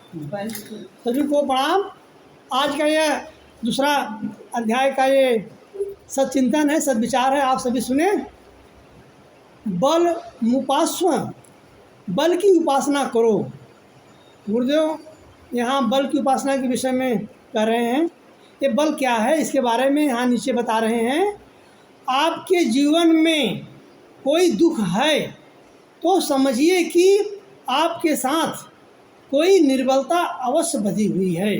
सभी को प्रणाम। आज का यह दूसरा अध्याय का ये सच्चिंतन है, सद्विचार है, आप सभी सुने। बल मुपास्व, बल की उपासना करो। गुरुदेव यहाँ बल की उपासना के विषय में कह रहे हैं। ये बल क्या है, इसके बारे में यहाँ नीचे बता रहे हैं। आपके जीवन में कोई दुख है तो समझिए कि आपके साथ कोई निर्बलता अवश्य बधी हुई है।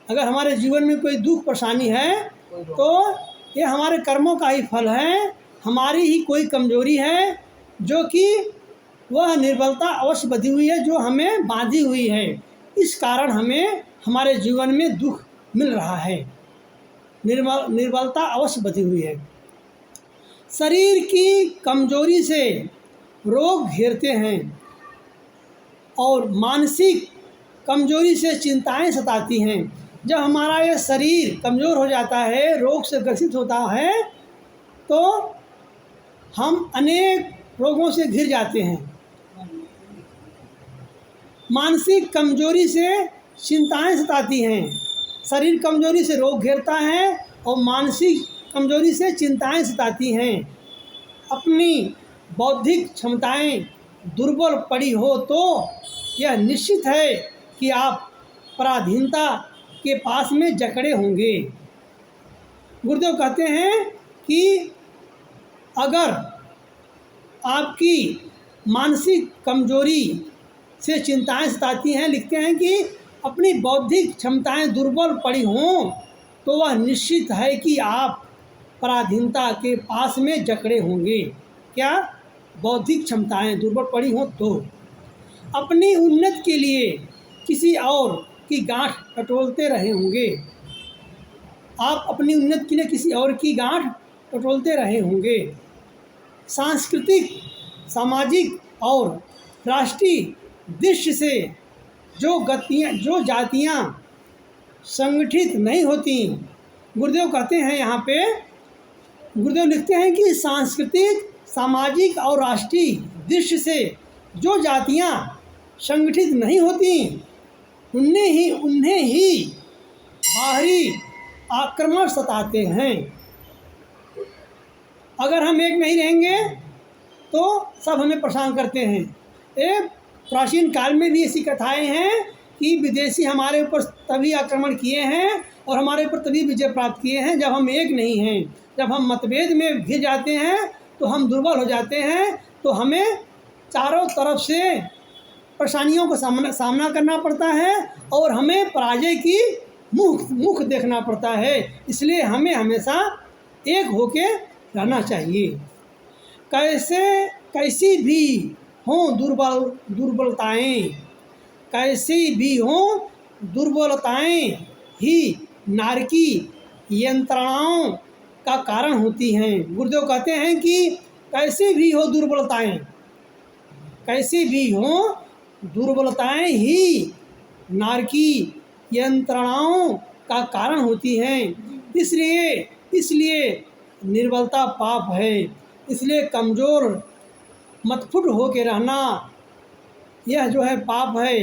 अगर हमारे जीवन में कोई दुख परेशानी है तो ये हमारे कर्मों का ही फल है, हमारी ही कोई कमजोरी है जो कि वह निर्बलता अवश्य बधी हुई है, जो हमें बांधी हुई है। इस कारण हमें हमारे जीवन में दुख मिल रहा है, निर्बलता अवश्य बधी हुई है। शरीर की कमजोरी से रोग घेरते हैं और मानसिक कमजोरी से चिंताएं सताती हैं। जब हमारा यह शरीर कमज़ोर हो जाता है, रोग से ग्रसित होता है, तो हम अनेक रोगों से घिर जाते हैं। मानसिक कमजोरी से चिंताएं सताती हैं। शरीर कमजोरी से रोग घेरता है और मानसिक कमजोरी से चिंताएं सताती हैं। अपनी बौद्धिक क्षमताएं दुर्बल पड़ी हो तो यह निश्चित है कि आप पराधीनता के पास में जकड़े होंगे। गुरुदेव कहते हैं कि अगर आपकी मानसिक कमजोरी से चिंताएं सताती हैं, लिखते हैं कि अपनी बौद्धिक क्षमताएं दुर्बल पड़ी हों तो वह निश्चित है कि आप पराधीनता के पास में जकड़े होंगे। क्या? बौद्धिक क्षमताएं दुर्बल पड़ी हों तो अपनी उन्नति के लिए किसी और की गांठ टटोलते रहे होंगे। आप अपनी उन्नति के लिए किसी और की गांठ टटोलते रहे होंगे। सांस्कृतिक, सामाजिक और राष्ट्रीय दृष्टि से जो जातियां संगठित नहीं होती, गुरुदेव कहते हैं यहाँ पे, गुरुदेव लिखते हैं कि सांस्कृतिक, सामाजिक और राष्ट्रीय दृष्टि से जो जातियां संगठित नहीं होती उन्हें ही बाहरी आक्रमण सताते हैं। अगर हम एक नहीं रहेंगे तो सब हमें परेशान करते हैं। प्राचीन काल में भी ऐसी कथाएं हैं कि विदेशी हमारे ऊपर तभी आक्रमण किए हैं और हमारे ऊपर तभी विजय प्राप्त किए हैं जब हम एक नहीं हैं। जब हम मतभेद में घिर जाते हैं तो हम दुर्बल हो जाते हैं, तो हमें चारों तरफ से परेशानियों का सामना करना पड़ता है और हमें पराजय की मुख देखना पड़ता है। इसलिए हमें हमेशा एक होके रहना चाहिए। कैसी भी हों दुर्बलताएं, कैसी भी हों दुर्बलताएं ही नारकी यंत्रणाओं का कारण होती हैं। गुरुदेव कहते हैं कि कैसी भी हो दुर्बलताएं, कैसी भी हों दुर्बलताएं ही नारकी यंत्रणाओं का कारण होती हैं। इसलिए निर्बलता पाप है। इसलिए कमज़ोर मतफुट होकर रहना यह जो है पाप है।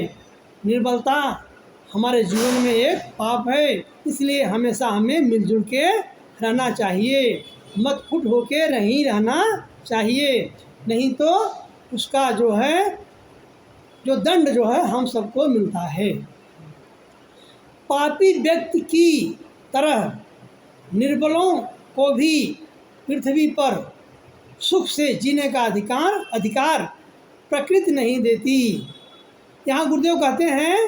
निर्बलता हमारे जीवन में एक पाप है। इसलिए हमेशा हमें मिलजुल के रहना चाहिए, मतफुट होकर नहीं रहना चाहिए, नहीं तो उसका जो दंड जो है हम सबको मिलता है। पापी व्यक्ति की तरह निर्बलों को भी पृथ्वी पर सुख से जीने का अधिकार प्रकृति नहीं देती। यहाँ गुरुदेव कहते हैं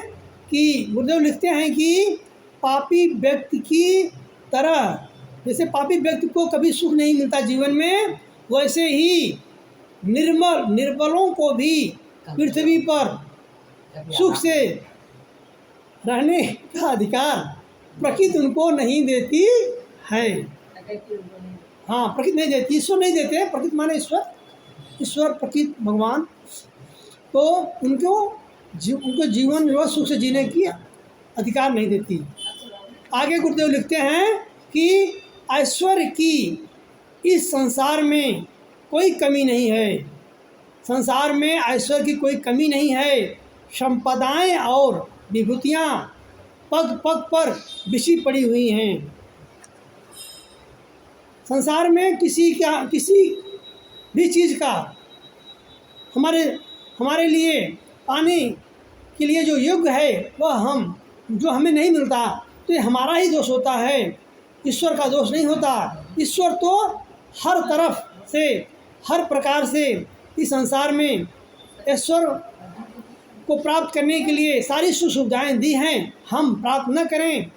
कि गुरुदेव लिखते हैं कि पापी व्यक्ति की तरह, जैसे पापी व्यक्ति को कभी सुख नहीं मिलता जीवन में, वैसे ही निर्बलों को भी पृथ्वी पर सुख से रहने का अधिकार प्रकृति उनको नहीं देती है। हाँ, प्रकृति नहीं देती, ईश्वर नहीं देते। प्रकृति माने ईश्वर प्रकृति भगवान, तो उनको जीवन जो सुख से जीने की अधिकार नहीं देती। आगे गुरुदेव लिखते हैं कि ऐश्वर्य की इस संसार में कोई कमी नहीं है। संसार में ऐश्वर्य की कोई कमी नहीं है। संपदाएं और विभूतियाँ पग पग पर बिछी पड़ी हुई हैं। संसार में किसी भी चीज़ का हमारे लिए पाने के लिए जो योग्य है वह जो हमें नहीं मिलता, तो ये हमारा ही दोष होता है, ईश्वर का दोष नहीं होता। ईश्वर तो हर तरफ से, हर प्रकार से इस संसार में ईश्वर को प्राप्त करने के लिए सारी सुख सुविधाएँ दी हैं, हम प्राप्त न करें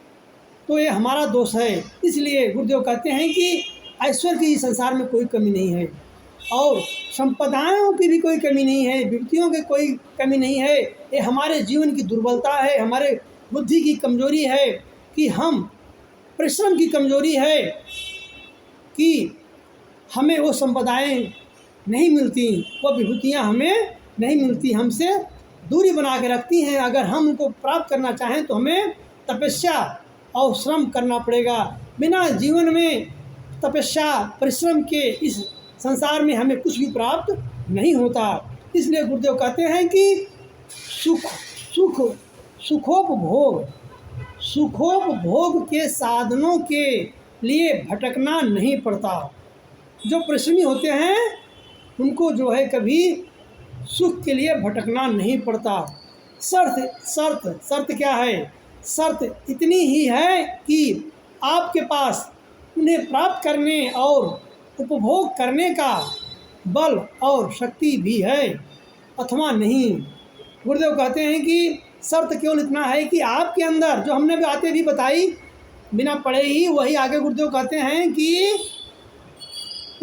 तो ये हमारा दोष है। इसलिए गुरुदेव कहते हैं कि ऐश्वर्य की इस संसार में कोई कमी नहीं है और संपदाओं की भी कोई कमी नहीं है, विभूतियों की कोई कमी नहीं है। ये हमारे जीवन की दुर्बलता है, हमारे बुद्धि की कमजोरी है कि हम परिश्रम की कमजोरी है कि हमें वो संपदाएं नहीं मिलती, वो विभूतियां हमें नहीं मिलती, हमसे दूरी बना के रखती हैं। अगर हम उनको प्राप्त करना चाहें तो हमें तपस्या और श्रम करना पड़ेगा। बिना जीवन में तपस्या परिश्रम के इस संसार में हमें कुछ भी प्राप्त नहीं होता। इसलिए गुरुदेव कहते हैं कि सुखोपभोग के साधनों के लिए भटकना नहीं पड़ता। जो परिश्रमी होते हैं उनको जो है कभी सुख के लिए भटकना नहीं पड़ता। शर्त क्या है? शर्त इतनी ही है कि आपके पास उन्हें प्राप्त करने और उपभोग करने का बल और शक्ति भी है अथवा नहीं। गुरुदेव कहते हैं कि शर्त केवल इतना है कि आपके अंदर, जो हमने बातें भी बताई बिना पढ़े ही, वही आगे गुरुदेव कहते हैं कि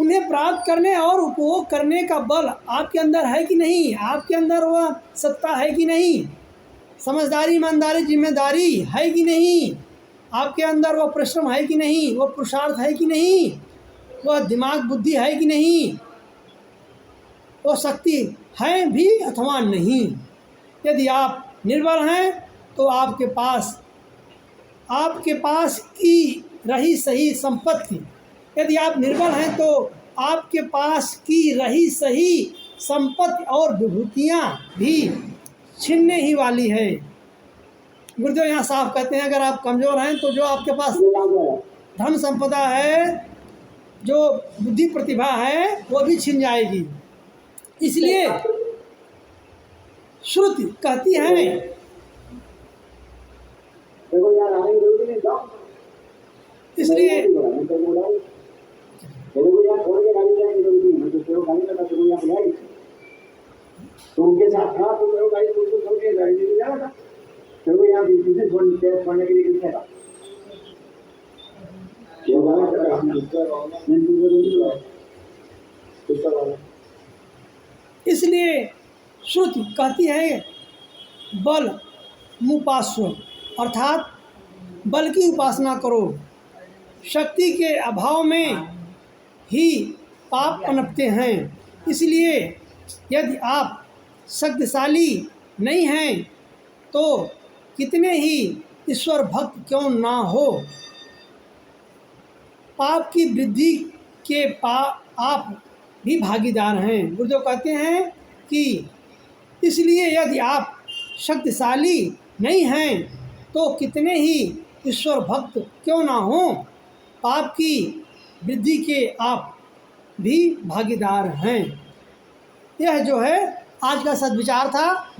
उन्हें प्राप्त करने और उपभोग करने का बल आपके अंदर है कि नहीं, आपके अंदर वह सत्ता है कि नहीं, समझदारी, ईमानदारी, जिम्मेदारी है कि नहीं, आपके अंदर वह परिश्रम है कि नहीं, वह पुरुषार्थ है कि नहीं, वह दिमाग बुद्धि है कि नहीं, वो शक्ति है भी अथवा नहीं। यदि आप निर्बल हैं तो आपके पास की रही सही संपत्ति, यदि आप निर्बल हैं तो आपके पास की रही सही संपत्ति और विभूतियाँ भी छीनने ही वाली है। गुरुदेव यहाँ साफ कहते हैं अगर आप कमज़ोर हैं तो जो आपके पास धन संपदा है, जो बुद्धि प्रतिभा है, वो भी छिन जाएगी। इसलिए श्रुति कहती है, इसलिए तो उनके साथ था तो मेरे गाड़ी को छोड़ के गाड़ी लेके जा रहा था, फिर वो यहाँ बीच से छोड़ने के लिए किसने था इसलिए श्रुति कहती है बल मुपास्व, अर्थात बल की उपासना करो। शक्ति के अभाव में ही पाप पनपते हैं। इसलिए यदि आप शक्तिशाली नहीं हैं तो कितने ही ईश्वर भक्त क्यों ना हो, पाप की वृद्धि के आप भी भागीदार हैं। गुरुदेव कहते हैं कि इसलिए यदि आप शक्तिशाली नहीं हैं तो कितने ही ईश्वर भक्त क्यों ना हो, पाप की वृद्धि के आप भी भागीदार हैं। यह जो है आज का सद्विचार था।